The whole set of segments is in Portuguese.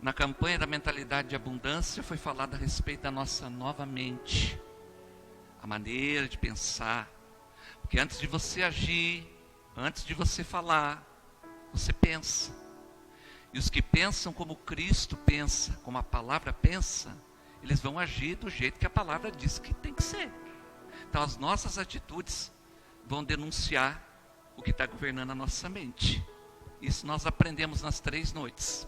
Na campanha da mentalidade de abundância foi falado a respeito da nossa nova mente, a maneira de pensar, porque antes de você agir, antes de você falar, você pensa. E os que pensam como Cristo pensa, como a palavra pensa, eles vão agir do jeito que a palavra diz que tem que ser. Então as nossas atitudes vão denunciar o que está governando a nossa mente. Isso nós aprendemos nas 3 noites.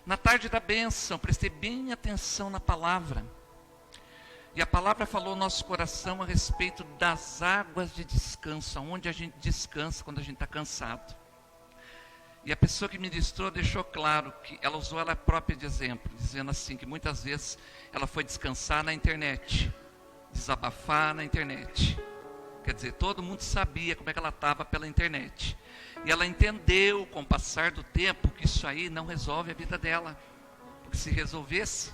Na tarde da bênção, prestei bem atenção na palavra. E a palavra falou ao nosso coração a respeito das águas de descanso, onde a gente descansa quando a gente está cansado. E a pessoa que ministrou deixou claro que ela usou ela própria de exemplo, dizendo assim, que muitas vezes ela foi descansar na internet, desabafar na internet. Quer dizer, todo mundo sabia como é que ela estava pela internet. E ela entendeu, com o passar do tempo, que isso aí não resolve a vida dela. Porque se resolvesse,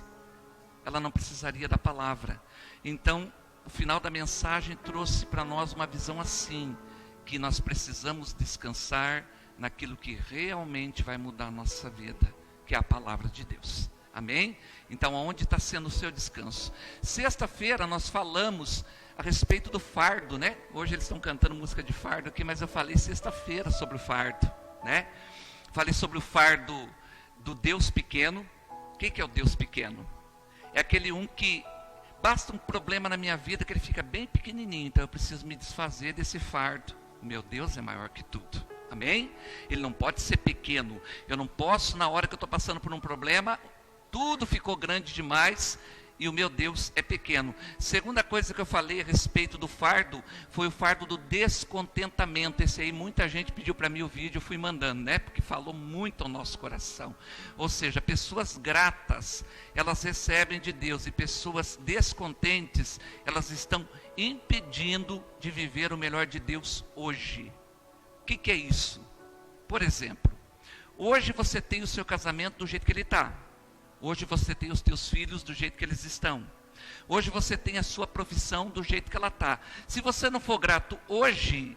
ela não precisaria da palavra. Então, o final da mensagem trouxe para nós uma visão assim, que nós precisamos descansar naquilo que realmente vai mudar a nossa vida, que é a palavra de Deus. Amém? Então, aonde está sendo o seu descanso? Sexta-feira nós falamos a respeito do fardo, né? Hoje eles estão cantando música de fardo aqui, mas eu falei sexta-feira sobre o fardo, né? Falei sobre o fardo do Deus pequeno. O que é o Deus pequeno? É aquele que basta um problema na minha vida que ele fica bem pequenininho, então eu preciso me desfazer desse fardo. O meu Deus é maior que tudo. Amém? Ele não pode ser pequeno. Eu não posso, na hora que eu estou passando por um problema, tudo ficou grande demais e o meu Deus é pequeno. Segunda coisa que eu falei a respeito do fardo foi o fardo do descontentamento. Esse aí muita gente pediu para mim o vídeo, eu fui mandando, né? Porque falou muito ao nosso coração. Ou seja, pessoas gratas, elas recebem de Deus, e pessoas descontentes, elas estão impedindo de viver o melhor de Deus hoje. O que é isso? Por exemplo, hoje você tem o seu casamento do jeito que ele está. Hoje você tem os teus filhos do jeito que eles estão. Hoje você tem a sua profissão do jeito que ela está. Se você não for grato hoje,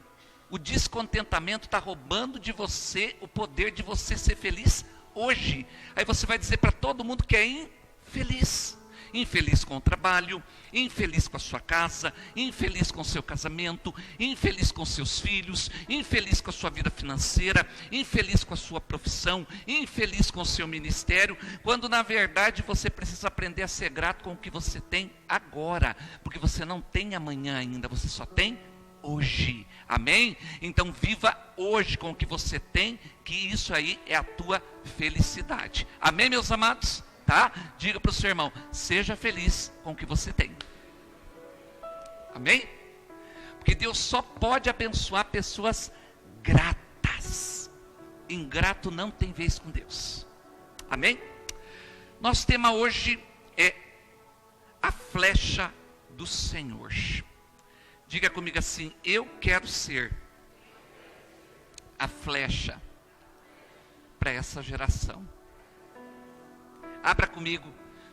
o descontentamento está roubando de você o poder de você ser feliz hoje. Aí você vai dizer para todo mundo que é infeliz. Infeliz com o trabalho, infeliz com a sua casa, infeliz com o seu casamento, infeliz com seus filhos, infeliz com a sua vida financeira, infeliz com a sua profissão, infeliz com o seu ministério, quando na verdade você precisa aprender a ser grato com o que você tem agora, porque você não tem amanhã ainda, você só tem hoje. Amém? Então viva hoje com o que você tem, que isso aí é a tua felicidade. Amém, meus amados? Tá? Diga para o seu irmão, seja feliz com o que você tem. Amém? Porque Deus só pode abençoar pessoas gratas. Ingrato não tem vez com Deus. Amém? Nosso tema hoje é a flecha do Senhor. Diga comigo assim, eu quero ser a flecha para essa geração. Abra comigo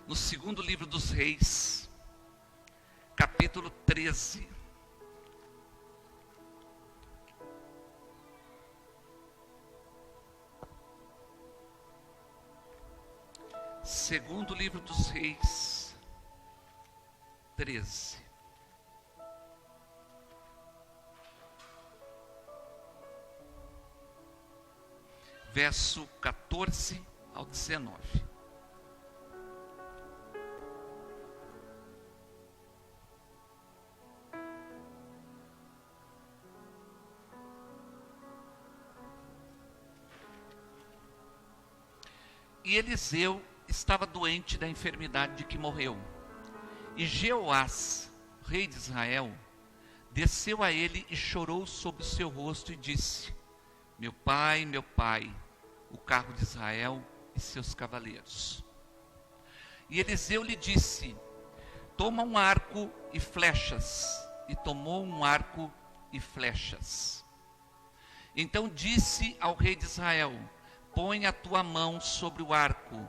no 2º livro dos Reis, capítulo 13. Segundo livro dos Reis, 13. Verso 14 ao 19. E Eliseu estava doente da enfermidade de que morreu. E Jeoás, rei de Israel, desceu a ele e chorou sobre o seu rosto e disse: meu pai, o carro de Israel e seus cavaleiros. E Eliseu lhe disse: toma um arco e flechas. E tomou um arco e flechas. Então disse ao rei de Israel: põe a tua mão sobre o arco.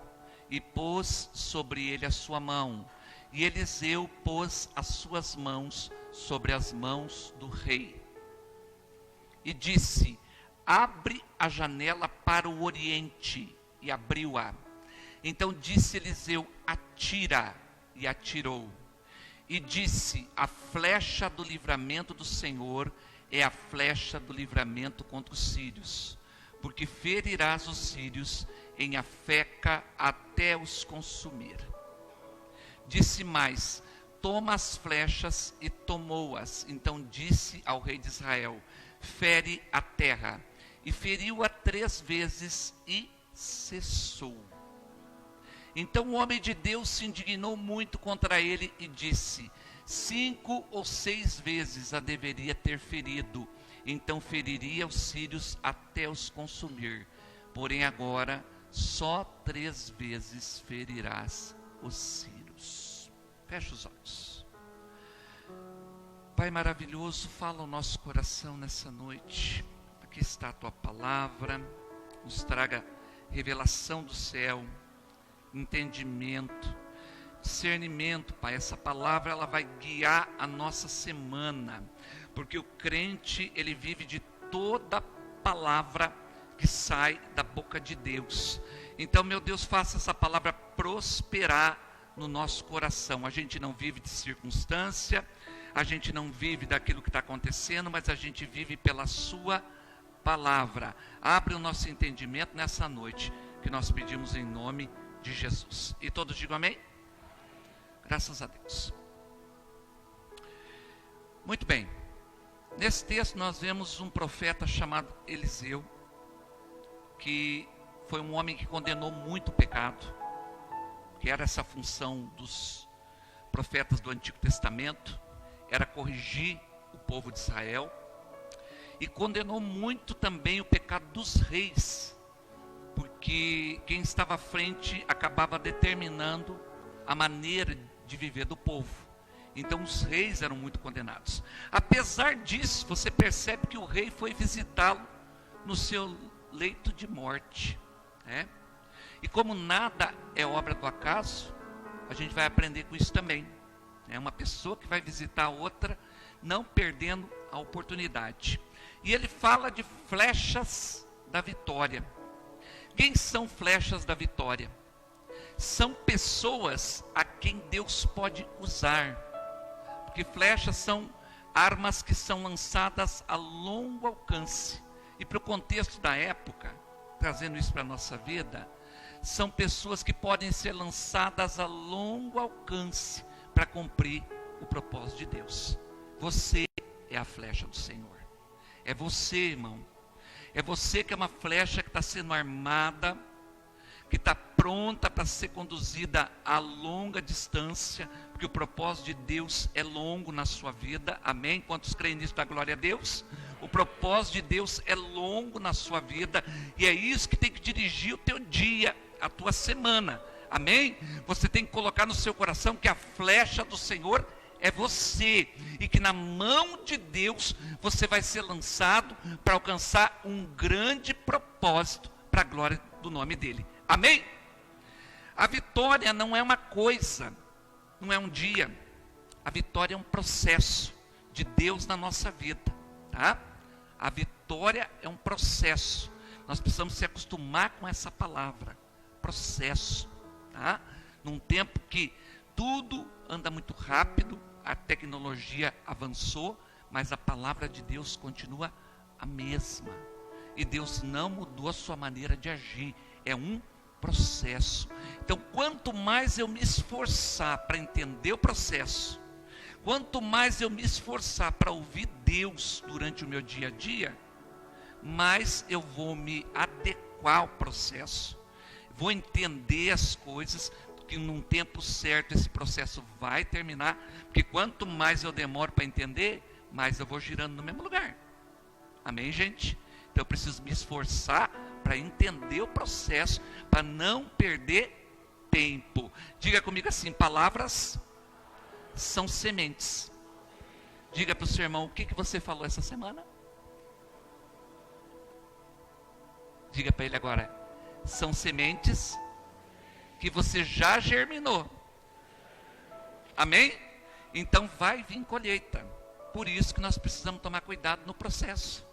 E pôs sobre ele a sua mão. E Eliseu pôs as suas mãos sobre as mãos do rei. E disse: abre a janela para o oriente. E abriu-a. Então disse Eliseu: atira, e atirou. E disse: a flecha do livramento do Senhor é a flecha do livramento contra os sírios, porque ferirás os sírios em Afeca até os consumir. Disse mais: toma as flechas, e tomou-as. Então disse ao rei de Israel: fere a terra. E feriu-a 3 vezes e cessou. Então o homem de Deus se indignou muito contra ele e disse: 5 ou 6 vezes a deveria ter ferido, então feriria os sírios até os consumir. Porém agora só 3 vezes ferirás os sírios. Fecha os olhos. Pai maravilhoso, fala o nosso coração nessa noite. Aqui está a tua palavra, nos traga revelação do céu, entendimento, discernimento, Pai. Essa palavra ela vai guiar a nossa semana, porque o crente ele vive de toda palavra que sai da boca de Deus. Então, meu Deus, faça essa palavra prosperar no nosso coração. A gente não vive de circunstância, a gente não vive daquilo que está acontecendo, mas a gente vive pela sua palavra. Abre o nosso entendimento nessa noite, que nós pedimos em nome de Jesus. E todos digam amém? Graças a Deus. Muito bem. Nesse texto nós vemos um profeta chamado Eliseu, que foi um homem que condenou muito o pecado, que era essa função dos profetas do Antigo Testamento, era corrigir o povo de Israel, e condenou muito também o pecado dos reis, porque quem estava à frente acabava determinando a maneira de viver do povo. Então os reis eram muito condenados. Apesar disso, você percebe que o rei foi visitá-lo no seu leito de morte, né? E como nada é obra do acaso, a gente vai aprender com isso também. É uma pessoa que vai visitar a outra, não perdendo a oportunidade. E ele fala de flechas da vitória. Quem são flechas da vitória? São pessoas a quem Deus pode usar. Porque flechas são armas que são lançadas a longo alcance. E para o contexto da época, trazendo isso para a nossa vida, são pessoas que podem ser lançadas a longo alcance para cumprir o propósito de Deus. Você é a flecha do Senhor. É você, irmão. É você que é uma flecha que está sendo armada, que está pronta para ser conduzida a longa distância, porque o propósito de Deus é longo na sua vida. Amém? Quantos creem nisso? Da glória a Deus? O propósito de Deus é longo na sua vida, e é isso que tem que dirigir o teu dia, a tua semana. Amém? Você tem que colocar no seu coração que a flecha do Senhor é você, e que na mão de Deus você vai ser lançado para alcançar um grande propósito para a glória do nome dele. Amém? A vitória não é uma coisa, não é um dia. A vitória é um processo de Deus na nossa vida, tá? A vitória é um processo. Nós precisamos se acostumar com essa palavra, processo, tá? Num tempo que tudo anda muito rápido, a tecnologia avançou, mas a palavra de Deus continua a mesma. E Deus não mudou a sua maneira de agir. É um processo. Então, quanto mais eu me esforçar para entender o processo, quanto mais eu me esforçar para ouvir Deus durante o meu dia a dia, mais eu vou me adequar ao processo. Vou entender as coisas, que num tempo certo esse processo vai terminar, porque quanto mais eu demoro para entender, mais eu vou girando no mesmo lugar. Amém, gente? Então eu preciso me esforçar para entender o processo, para não perder tempo. Diga comigo assim: palavras são sementes. Diga para o seu irmão: o que você falou essa semana? Diga para ele agora: são sementes que você já germinou. Amém? Então vai vir colheita. Por isso que nós precisamos tomar cuidado no processo.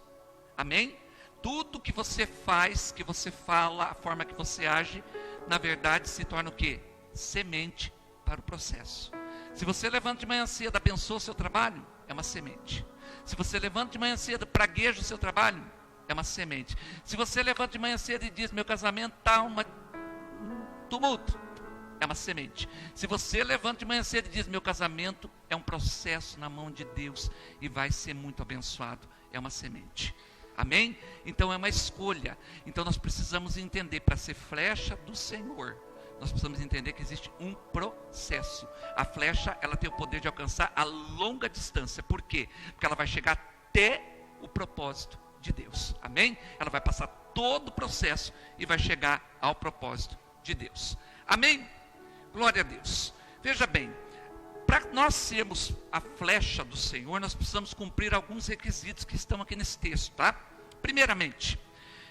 Amém? Tudo que você faz, que você fala, a forma que você age, na verdade se torna o quê? Semente para o processo. Se você levanta de manhã cedo, abençoa o seu trabalho, é uma semente. Se você levanta de manhã cedo, pragueja o seu trabalho, é uma semente. Se você levanta de manhã cedo e diz, meu casamento está um tumulto, é uma semente. Se você levanta de manhã cedo e diz, meu casamento é um processo na mão de Deus e vai ser muito abençoado, é uma semente. Amém? Então é uma escolha. Então nós precisamos entender, para ser flecha do Senhor, nós precisamos entender que existe um processo. A flecha, ela tem o poder de alcançar a longa distância. Por quê? Porque ela vai chegar até o propósito de Deus. Amém? Ela vai passar todo o processo e vai chegar ao propósito de Deus. Amém? Glória a Deus. Veja bem, para nós sermos a flecha do Senhor, nós precisamos cumprir alguns requisitos que estão aqui nesse texto, tá? Primeiramente,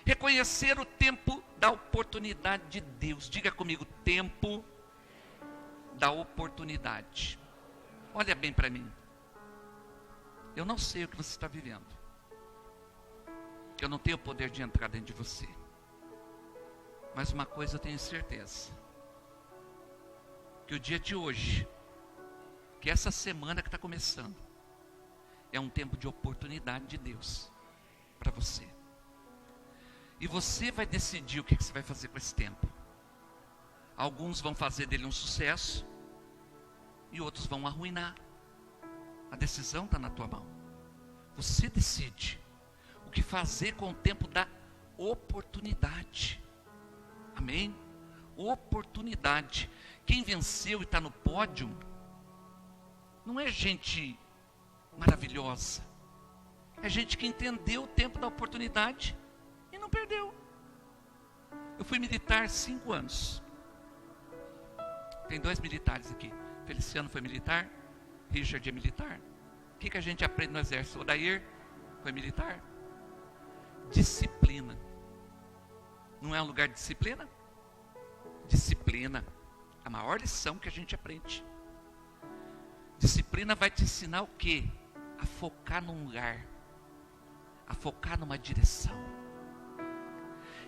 reconhecer o tempo da oportunidade de Deus. Diga comigo, tempo da oportunidade. Olha bem para mim. Eu não sei o que você está vivendo. Eu não tenho o poder de entrar dentro de você. Mas uma coisa eu tenho certeza. Que o dia de hoje, que essa semana que está começando, é um tempo de oportunidade de Deus para você. E você vai decidir o que você vai fazer com esse tempo. Alguns vão fazer dele um sucesso e outros vão arruinar. A decisão está na tua mão. Você decide o que fazer com o tempo da oportunidade. Amém? Oportunidade. Quem venceu e está no pódio não é gente maravilhosa. É gente que entendeu o tempo da oportunidade e não perdeu. Eu fui militar 5 anos. Tem 2 militares aqui. Feliciano foi militar, Richard é militar. O que a gente aprende no exército? Odair foi militar. Disciplina. Não é um lugar de disciplina? Disciplina. A maior lição que a gente aprende. Disciplina vai te ensinar o quê? A focar num lugar. A focar numa direção.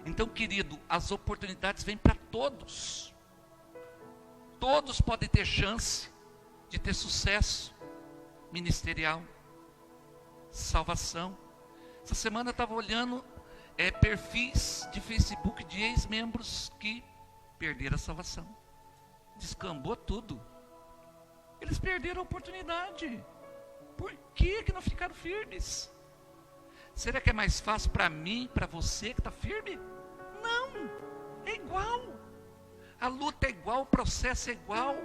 Então, querido, as oportunidades vêm para todos. Todos podem ter chance de ter sucesso ministerial, salvação. Essa semana eu estava olhando perfis de Facebook de ex-membros que perderam a salvação. Descambou tudo. Eles perderam a oportunidade. Por que não ficaram firmes? Será que é mais fácil para mim, para você que está firme? Não, é igual. A luta é igual, o processo é igual.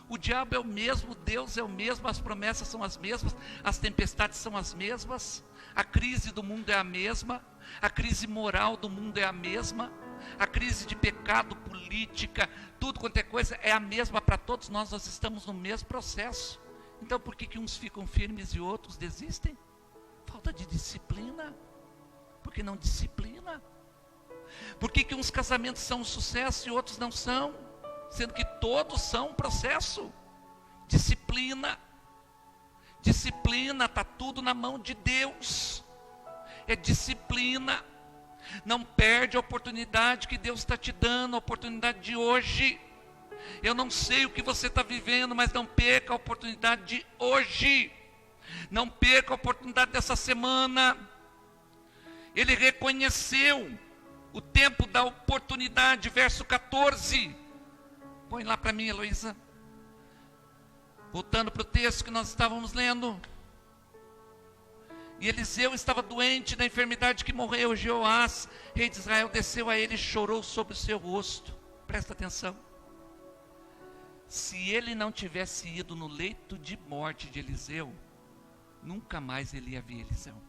O diabo é o mesmo, Deus é o mesmo, as promessas são as mesmas, as tempestades são as mesmas, a crise do mundo é a mesma, a crise moral do mundo é a mesma, a crise de pecado, política, tudo quanto é coisa é a mesma para todos nós, nós estamos no mesmo processo. Então por que uns ficam firmes e outros desistem? Falta de disciplina. Porque não disciplina. Por que uns casamentos são um sucesso e outros não são? Sendo que todos são um processo. Disciplina. Disciplina, está tudo na mão de Deus. É disciplina. Não perde a oportunidade que Deus está te dando, a oportunidade de hoje. Eu não sei o que você está vivendo, mas não perca a oportunidade de hoje. Não perca a oportunidade dessa semana. Ele reconheceu o tempo da oportunidade, verso 14. Põe lá para mim, Heloísa. Voltando para o texto que nós estávamos lendo. E Eliseu estava doente da enfermidade que morreu. Jeoás, rei de Israel, desceu a ele e chorou sobre o seu rosto. Presta atenção. Se ele não tivesse ido no leito de morte de Eliseu, nunca mais ele ia ver Eliseu.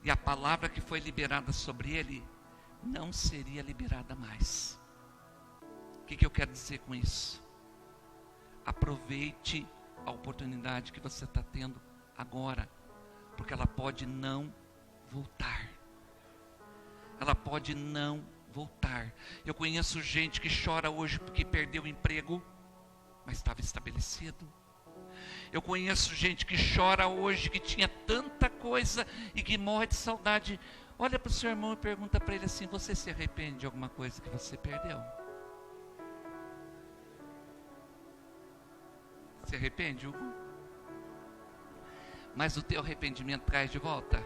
E a palavra que foi liberada sobre ele não seria liberada mais. O que eu quero dizer com isso? Aproveite a oportunidade que você está tendo agora, porque ela pode não voltar. Ela pode não voltar. Eu conheço gente que chora hoje porque perdeu o emprego, mas estava estabelecido. Eu conheço gente que chora hoje, que tinha tanta coisa e que morre de saudade. Olha para o seu irmão e pergunta para ele assim: você se arrepende de alguma coisa que você perdeu? Se arrepende, Hugo? Mas o teu arrependimento traz de volta?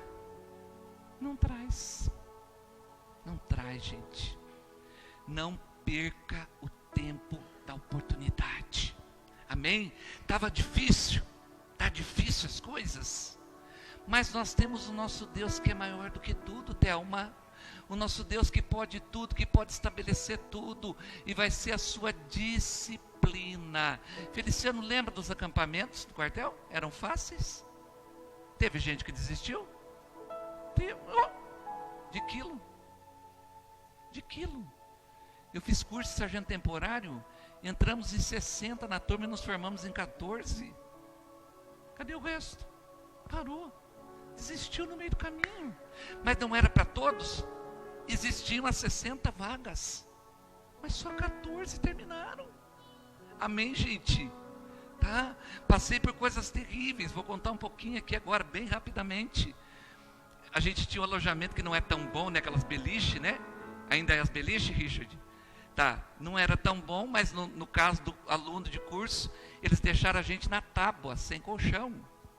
Não traz. Não traz, gente. Não perca o tempo da oportunidade. Amém? Estava difícil. Está difícil as coisas. Mas nós temos o nosso Deus que é maior do que tudo, Thelma. O nosso Deus que pode tudo, que pode estabelecer tudo. E vai ser a sua disciplina. Feliciano, lembra dos acampamentos do quartel? Eram fáceis? Teve gente que desistiu? De quilo. Eu fiz curso de sargento temporário, entramos em 60 na turma e nos formamos em 14. Cadê o resto? Parou. Desistiu no meio do caminho. Mas não era para todos. Existiam as 60 vagas. Mas só 14 terminaram. Amém, gente? Tá? Passei por coisas terríveis. Vou contar um pouquinho aqui agora, bem rapidamente. A gente tinha um alojamento que não é tão bom, né? Aquelas beliche, né? Ainda é as beliche, Richard? Tá, não era tão bom, mas no caso do aluno de curso, eles deixaram a gente na tábua, sem colchão.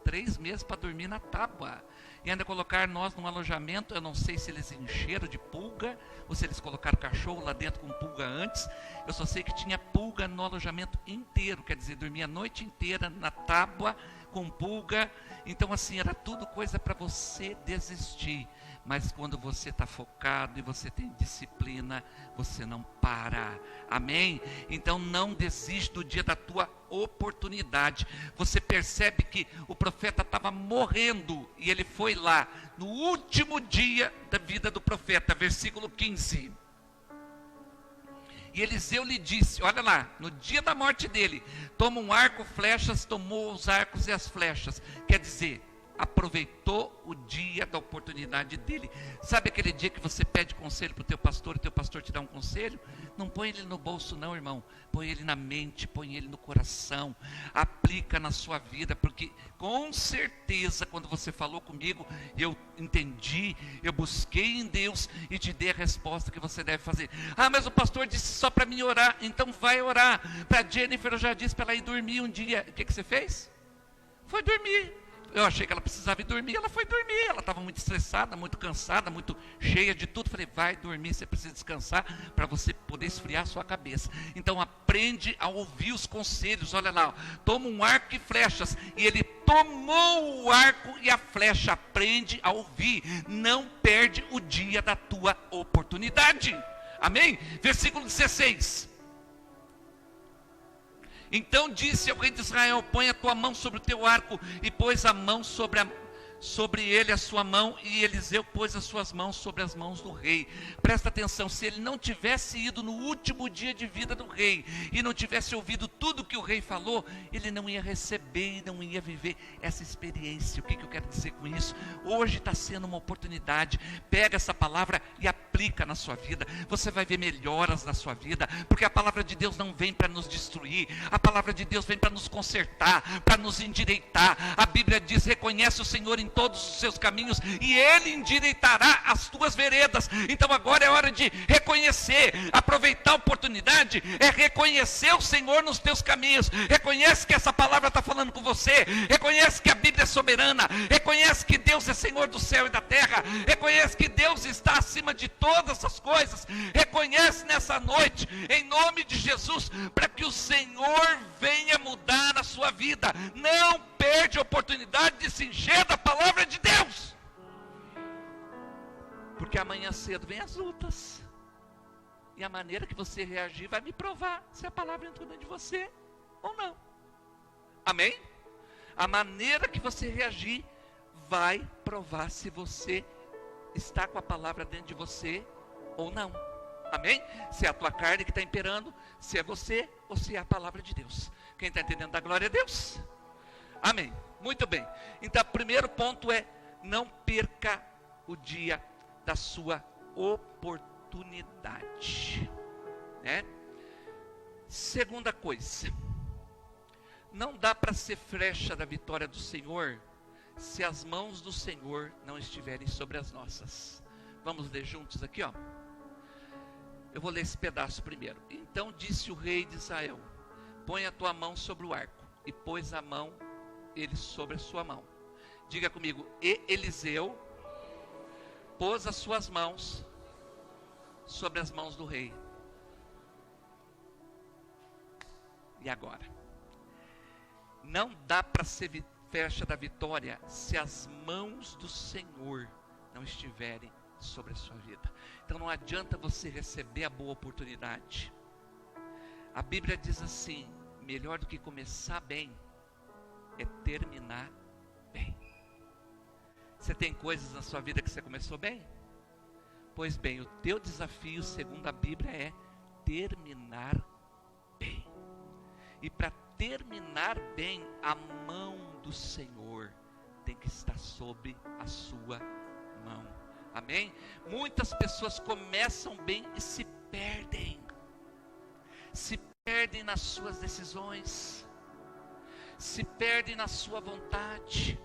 3 meses para dormir na tábua. E ainda colocar nós num alojamento, eu não sei se eles encheram de pulga, ou se eles colocaram cachorro lá dentro com pulga antes. Eu só sei que tinha pulga no alojamento inteiro, quer dizer, dormia a noite inteira na tábua, com pulga. Então assim, era tudo coisa para você desistir. Mas quando você está focado e você tem disciplina, você não para. Amém? Então não desiste do dia da tua oportunidade. Você percebe que o profeta estava morrendo e ele foi lá no último dia da vida do profeta, versículo 15. E Eliseu lhe disse, olha lá, no dia da morte dele, toma um arco, flechas, tomou os arcos e as flechas. Quer dizer, aproveitou o dia da oportunidade dele. Sabe aquele dia que você pede conselho para o teu pastor e teu pastor te dá um conselho? Não põe ele no bolso não, irmão. Põe ele na mente, põe ele no coração. Aplica na sua vida, porque com certeza quando você falou comigo, eu entendi, eu busquei em Deus e te dei a resposta que você deve fazer. Ah, mas o pastor disse só para mim orar. Então vai orar. Para Jennifer eu já disse para ela ir dormir um dia. O que você fez? Foi dormir. Eu achei que ela precisava ir dormir, ela foi dormir. Ela estava muito estressada, muito cansada, muito cheia de tudo. Falei, vai dormir, você precisa descansar para você poder esfriar a sua cabeça. Então aprende a ouvir os conselhos. Olha lá, ó, toma um arco e flechas. E ele tomou o arco e a flecha. Aprende a ouvir. Não perde o dia da tua oportunidade. Amém? Versículo 16. Então disse ao rei de Israel, põe a tua mão sobre o teu arco, e pôs a mão sobre ele a sua mão, e Eliseu pôs as suas mãos sobre as mãos do rei. Presta atenção, se ele não tivesse ido no último dia de vida do rei, e não tivesse ouvido tudo que o rei falou, ele não ia receber, não ia viver essa experiência. O que eu quero dizer com isso? Hoje está sendo uma oportunidade. Pega essa palavra e aplica na sua vida. Você vai ver melhoras na sua vida, porque a palavra de Deus não vem para nos destruir, a palavra de Deus vem para nos consertar, para nos endireitar. A Bíblia diz, reconhece o Senhor em todos os seus caminhos e Ele endireitará as tuas veredas. Então agora é hora de reconhecer, aproveitar a oportunidade, é reconhecer o Senhor nos teus caminhos. Reconhece que essa palavra está falando com você, reconhece que a Bíblia é soberana, reconhece que Deus é Senhor do céu e da terra, reconhece que Deus está acima de todas as coisas. Reconhece nessa noite, em nome de Jesus, para que o Senhor venha mudar a sua vida. Não perde a oportunidade de se encher da palavra de Deus, porque amanhã cedo vem as lutas, e a maneira que você reagir vai me provar se a palavra entrou dentro de você ou não. Amém? A maneira que você reagir vai provar se você está com a palavra dentro de você ou não. Amém? Se é a tua carne que está imperando, se é você ou se é a palavra de Deus. Quem está entendendo, dá glória a Deus. Amém. Muito bem. Então, o primeiro ponto é: não perca o dia da sua oportunidade. Né? Segunda coisa: não dá para ser flecha da vitória do Senhor se as mãos do Senhor não estiverem sobre as nossas. Vamos ler juntos aqui, ó. Eu vou ler esse pedaço primeiro. Então disse o rei de Israel: põe a tua mão sobre o arco. E pôs a mão, ele sobre a sua mão. Diga comigo: e Eliseu pôs as suas mãos sobre as mãos do rei. E agora? Não dá para ser festa da vitória se as mãos do Senhor não estiverem sobre a sua vida. Então não adianta você receber a boa oportunidade. A Bíblia diz assim: melhor do que começar bem é terminar bem. Você tem coisas na sua vida que você começou bem? Pois bem, o teu desafio, segundo a Bíblia, é terminar bem. E para terminar bem, a mão do Senhor tem que estar sobre a sua mão. Amém? Muitas pessoas começam bem e se perdem. Se perdem nas suas decisões. Se perdem na sua vontade.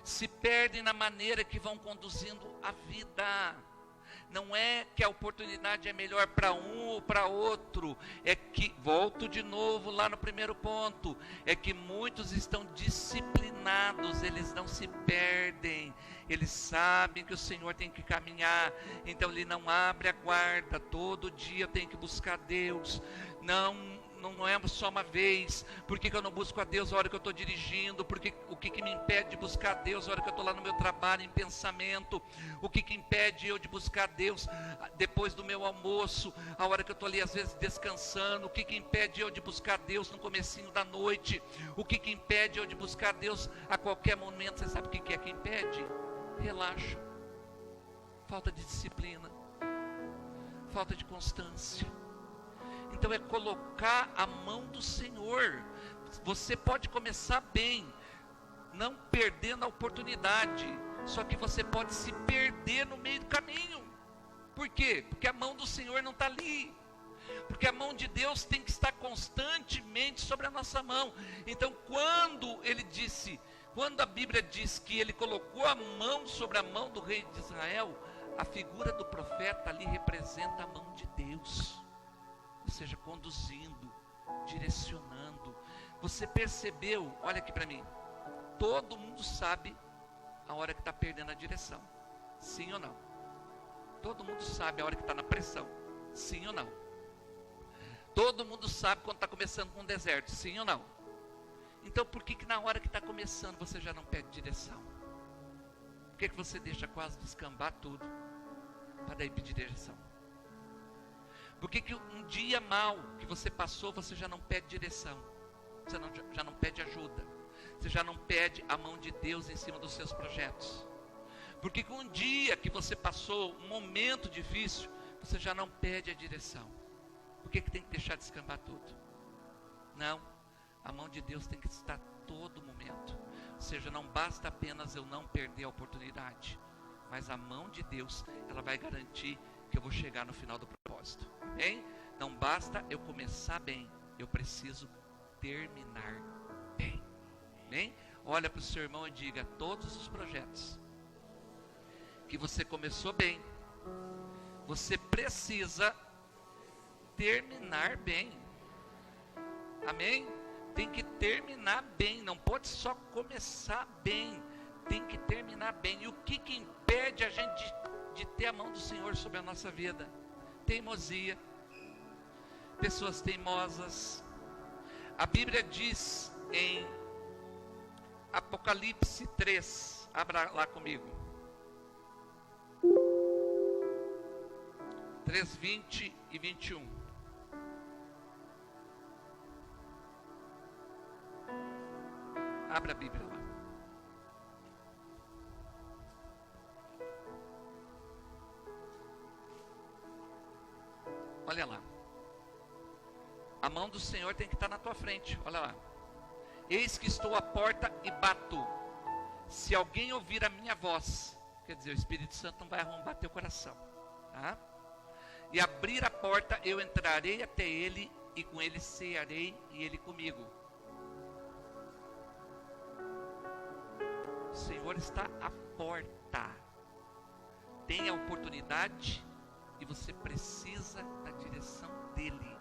Se perdem na maneira que vão conduzindo a vida. Não é que a oportunidade é melhor para um ou para outro, é que, volto de novo lá no primeiro ponto, é que muitos estão disciplinados, eles não se perdem, eles sabem que o Senhor tem que caminhar, então ele não abre a guarda, todo dia tem que buscar Deus, não é só uma vez. Por que eu não busco a Deus na hora que eu estou dirigindo? Porque o que me impede de buscar a Deus na hora que eu estou lá no meu trabalho, em pensamento? O que impede eu de buscar a Deus depois do meu almoço, a hora que eu estou ali às vezes descansando? O que impede eu de buscar a Deus no comecinho da noite? O que impede eu de buscar a Deus a qualquer momento? Você sabe o que é que impede? Relaxo, falta de disciplina, falta de constância. Então é colocar a mão do Senhor. Você pode começar bem, não perdendo a oportunidade, só que você pode se perder no meio do caminho. Por quê? Porque a mão do Senhor não está ali. Porque a mão de Deus tem que estar constantemente sobre a nossa mão. Então quando a Bíblia diz que ele colocou a mão sobre a mão do rei de Israel, a figura do profeta ali representa a mão de Deus. Ou seja, conduzindo, direcionando. Você percebeu? Olha aqui para mim. Todo mundo sabe a hora que está perdendo a direção. Sim ou não? Todo mundo sabe a hora que está na pressão. Sim ou não? Todo mundo sabe quando está começando com um deserto. Sim ou não? Então por que na hora que está começando você já não pede direção? Por que você deixa quase descambar tudo para daí pedir direção? Por que um dia mal que você passou, você já não pede direção? Você já não pede ajuda? Você já não pede a mão de Deus em cima dos seus projetos? Por que um dia que você passou, um momento difícil, você já não pede a direção? Por que tem que deixar descambar tudo? Não, a mão de Deus tem que estar a todo momento. Ou seja, não basta apenas eu não perder a oportunidade, mas a mão de Deus, ela vai garantir que eu vou chegar no final do propósito. Amém? Não basta eu começar bem, eu preciso terminar bem. Amém? Olha para o seu irmão e diga: todos os projetos que você começou bem, você precisa terminar bem. Amém? Tem que terminar bem, não pode só começar bem, tem que terminar bem. E o que impede a gente de ter a mão do Senhor sobre a nossa vida? Teimosia, pessoas teimosas. A Bíblia diz em Apocalipse 3, abra lá comigo, 3, 20 e 21. Abra a Bíblia lá. Olha lá. A mão do Senhor tem que estar na tua frente. Olha lá. Eis que estou à porta e bato. Se alguém ouvir a minha voz, quer dizer, o Espírito Santo não vai arrombar teu coração, tá? E abrir a porta, eu entrarei até ele e com ele cearei e ele comigo. O Senhor está à porta. tem a oportunidade e você precisa da direção dele.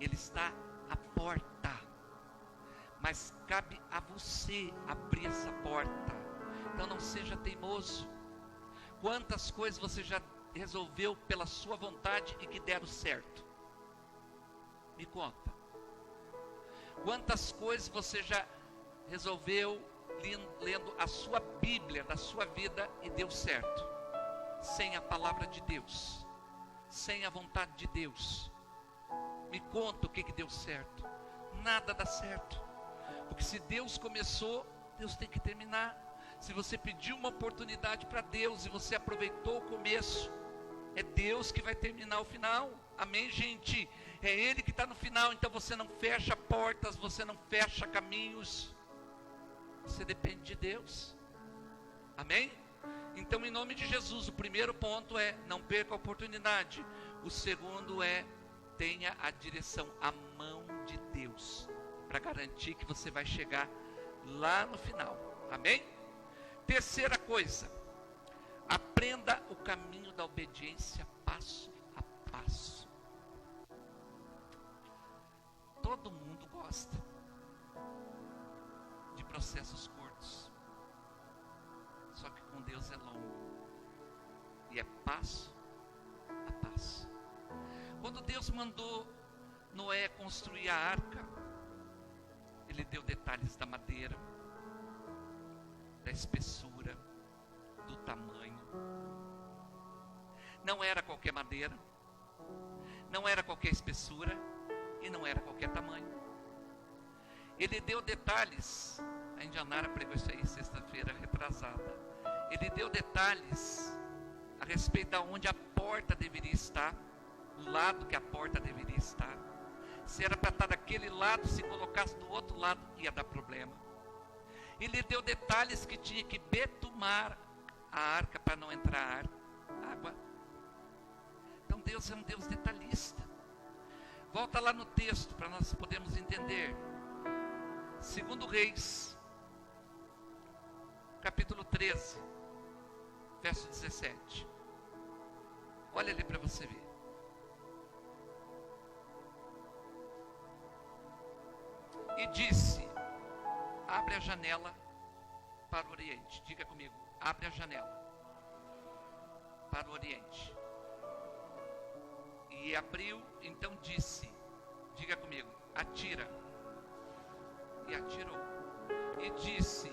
Ele está à porta, mas cabe a você abrir essa porta. Então não seja teimoso. Quantas coisas você já resolveu pela sua vontade e que deram certo? Me conta. Quantas coisas você já resolveu lendo a sua Bíblia da sua vida e deu certo? Sem a palavra de Deus, sem a vontade de Deus. Me conta o que deu certo. Nada dá certo. Porque se Deus começou, Deus tem que terminar. Se você pediu uma oportunidade para Deus e você aproveitou o começo, é Deus que vai terminar o final. Amém, gente? É Ele que está no final. Então você não fecha portas, você não fecha caminhos. Você depende de Deus. Amém? Então, em nome de Jesus, o primeiro ponto é: não perca a oportunidade. O segundo é: tenha a direção, a mão de Deus, para garantir que você vai chegar lá no final. Amém? Terceira coisa: aprenda o caminho da obediência passo a passo. Todo mundo gosta de processos curtos, só que com Deus é longo e é passo a passo. Quando Deus mandou Noé construir a arca, Ele deu detalhes da madeira, da espessura, do tamanho. Não era qualquer madeira, não era qualquer espessura e não era qualquer tamanho. Ele deu detalhes. A Indianara pregou isso aí sexta-feira retrasada. Ele deu detalhes a respeito de onde a porta deveria estar, o lado que a porta deveria estar. Se era para estar daquele lado, se colocasse do outro lado, ia dar problema. Ele deu detalhes que tinha que betumar a arca para não entrar água. Então Deus é um Deus detalhista. Volta lá no texto para nós podermos entender. 2 Reis, capítulo 13, verso 17. Olha ali para você ver. E disse: abre a janela para o oriente. Diga comigo: abre a janela para o oriente. E abriu, então disse, diga comigo: atira. E atirou. E disse: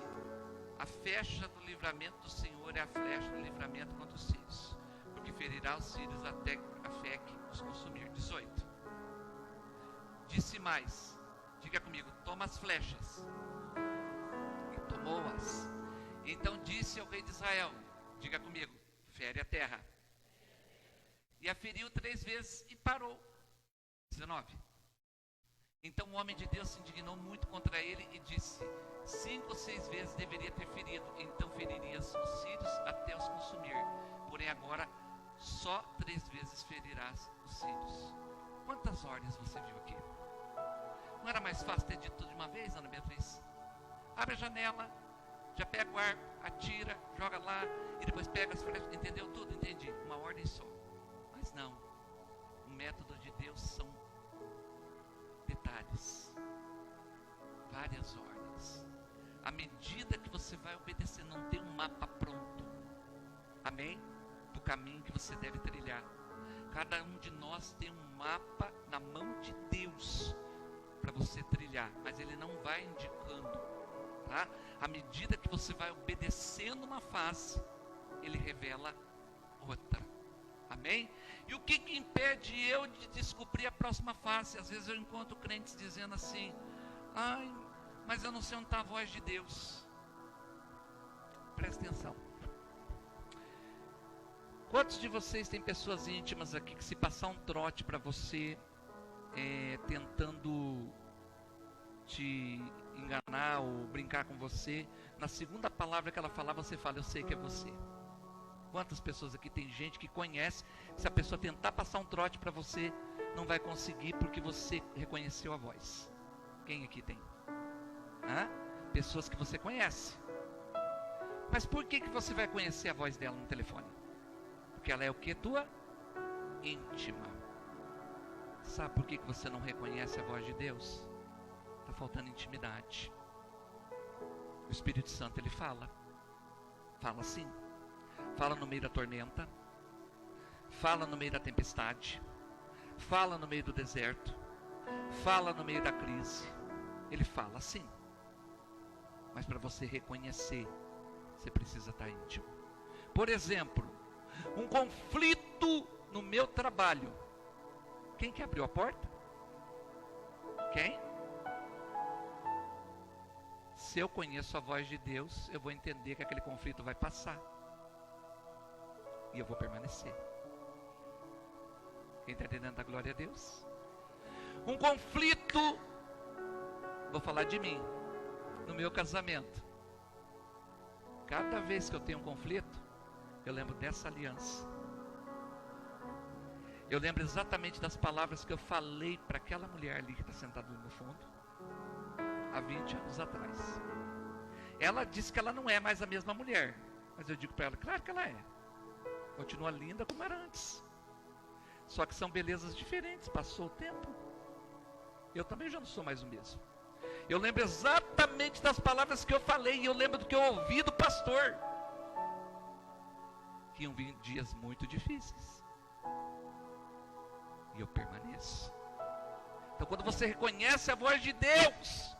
a flecha do livramento do Senhor é a flecha do livramento contra os sírios, porque ferirá os sírios até a fé que os consumir. 18. Disse mais, diga comigo: toma as flechas. E tomou-as. Então disse ao rei de Israel, diga comigo: fere a terra. E a feriu 3 vezes e parou. 19. Então o homem de Deus se indignou muito contra ele e disse: 5 ou 6 vezes deveria ter ferido, então feririas os sírios até os consumir. Porém agora só 3 vezes ferirás os sírios. Quantas ordens você viu aqui? Não era mais fácil ter dito tudo de uma vez, Ana Beatriz? Abre a janela, já pega o arco, atira, joga lá, e depois pega as flechas. Entendeu tudo? Entendi. Uma ordem só. Mas não. O método de Deus são detalhes. Várias ordens. À medida que você vai obedecer, não tem um mapa pronto. Amém? Do caminho que você deve trilhar. Cada um de nós tem um mapa na mão de Deus para você trilhar, mas Ele não vai indicando, tá? À medida que você vai obedecendo uma face, Ele revela outra. Amém? E o que impede eu de descobrir a próxima face? Às vezes eu encontro crentes dizendo assim: ai, mas eu não sei onde está a voz de Deus. Presta atenção. Quantos de vocês têm pessoas íntimas aqui que, se passar um trote para você, tentando te enganar ou brincar com você, na segunda palavra que ela falar, você fala: eu sei que é você? Quantas pessoas aqui tem gente que conhece, se a pessoa tentar passar um trote para você, não vai conseguir porque você reconheceu a voz? Quem aqui tem? Pessoas que você conhece. Mas por que você vai conhecer a voz dela no telefone? Porque ela é o que? Tua íntima. Sabe por que você não reconhece a voz de Deus? Está faltando intimidade. O Espírito Santo, ele fala assim, fala no meio da tormenta, fala no meio da tempestade, fala no meio do deserto, fala no meio da crise. Ele fala assim, mas para você reconhecer, você precisa estar íntimo. Por exemplo, um conflito no meu trabalho, quem que abriu a porta? Quem? Se eu conheço a voz de Deus, eu vou entender que aquele conflito vai passar. E eu vou permanecer. Quem está entendendo a glória a Deus? Um conflito, vou falar de mim, no meu casamento. Cada vez que eu tenho um conflito, eu lembro dessa aliança. Eu lembro exatamente das palavras que eu falei para aquela mulher ali que está sentada ali no fundo, há 20 anos atrás. Ela disse que ela não é mais a mesma mulher, mas eu digo para ela, claro que ela é. Continua linda como era antes. Só que são belezas diferentes, passou o tempo. Eu também já não sou mais o mesmo. Eu lembro exatamente das palavras que eu falei, e eu lembro do que eu ouvi do pastor. Que iam vir dias muito difíceis. E eu permaneço. Então quando você reconhece a voz de Deus,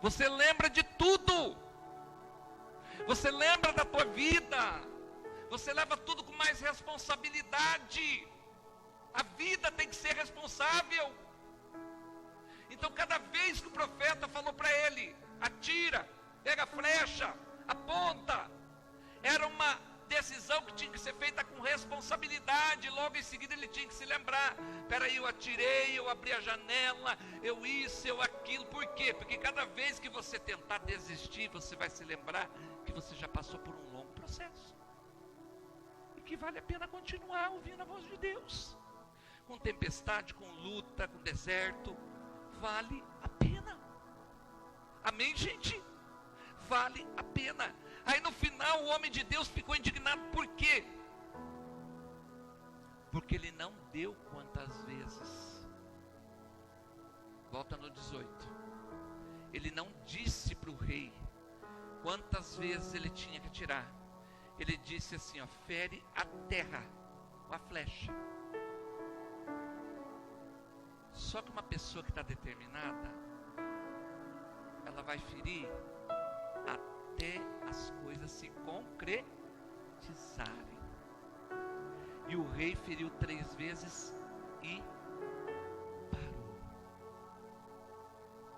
você lembra de tudo. Você lembra da tua vida. Você leva tudo com mais responsabilidade. A vida tem que ser responsável. Então cada vez que o profeta falou para ele, atira, pega a flecha, aponta, era uma decisão que tinha que ser feita com responsabilidade. Logo em seguida ele tinha que se lembrar, peraí, eu atirei, eu abri a janela, eu isso, eu aquilo. Por quê? Porque cada vez que você tentar desistir, você vai se lembrar que você já passou por um longo processo, e que vale a pena continuar ouvindo a voz de Deus. Com tempestade, com luta, com deserto, vale a pena. Amém, gente? Vale a pena. Aí no final o homem de Deus ficou indignado. Por quê? Porque ele não deu quantas vezes. Volta no 18. Ele não disse para o rei quantas vezes ele tinha que atirar. Ele disse assim, ó, fere a terra com a flecha. Só que uma pessoa que está determinada, ela vai ferir até as coisas se concretizarem. E o rei feriu 3 vezes e parou.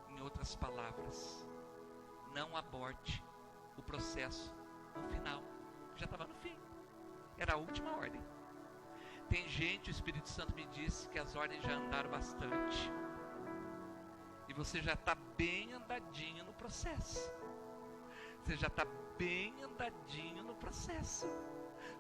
Em outras palavras, não aborte o processo no final. Já estava no fim. Era a última ordem. Tem gente, o Espírito Santo me disse que as ordens já andaram bastante. E você já está bem andadinho no processo. Você já está bem andadinho no processo.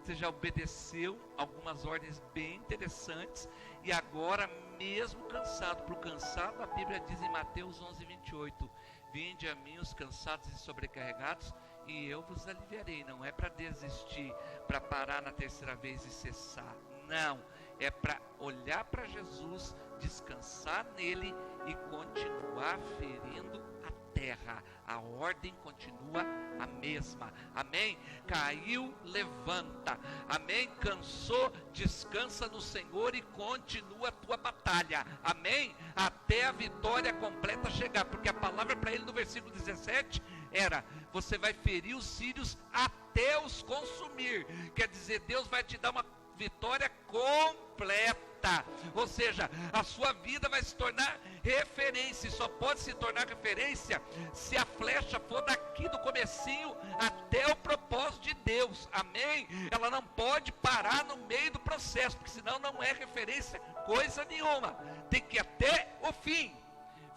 Você já obedeceu algumas ordens bem interessantes. E agora, mesmo cansado, para o cansado, a Bíblia diz em Mateus 11:28, vinde a mim os cansados e sobrecarregados, e eu vos aliviarei. Não é para desistir, para parar na terceira vez e cessar. Não, é para olhar para Jesus, descansar nele e continuar ferindo a terra. A ordem continua a mesma. Amém? Caiu, levanta. Amém? Cansou, descansa no Senhor e continua a tua batalha. Amém? Até a vitória completa chegar. Porque a palavra para ele no versículo 17 era: você vai ferir os sírios até os consumir. Quer dizer, Deus vai te dar uma vitória completa. Ou seja, a sua vida vai se tornar referência. E só pode se tornar referência se a flecha for daqui do comecinho até o propósito de Deus. Amém? Ela não pode parar no meio do processo, porque senão não é referência coisa nenhuma. Tem que ir até o fim.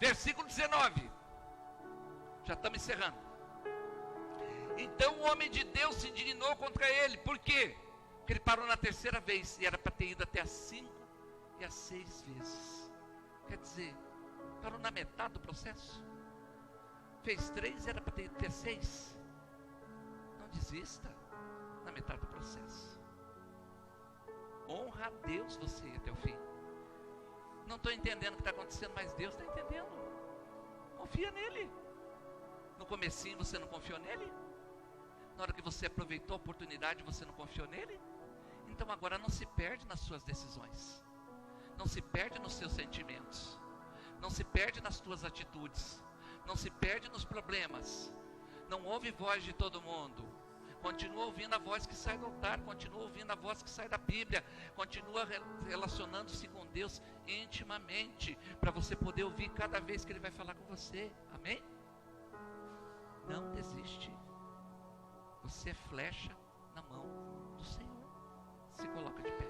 Versículo 19. Já estamos encerrando. Então o homem de Deus se indignou contra ele. Por quê? Porque ele parou na terceira vez, e era para ter ido até as 5 e as 6 vezes. Quer dizer, parou na metade do processo. Fez 3 e era para ter ido até 6. Não desista na metade do processo. Honra a Deus você ir até o fim. Não estou entendendo o que está acontecendo, mas Deus está entendendo. Confia nele. No comecinho você não confiou nele? Na hora que você aproveitou a oportunidade, você não confiou nele? Então agora não se perde nas suas decisões. Não se perde nos seus sentimentos. Não se perde nas tuas atitudes. Não se perde nos problemas. Não ouve voz de todo mundo. Continua ouvindo a voz que sai do altar. Continua ouvindo a voz que sai da Bíblia. Continua relacionando-se com Deus intimamente, para você poder ouvir cada vez que Ele vai falar com você. Amém? Não desiste. Você é flecha na mão do Senhor. Se coloca de pé.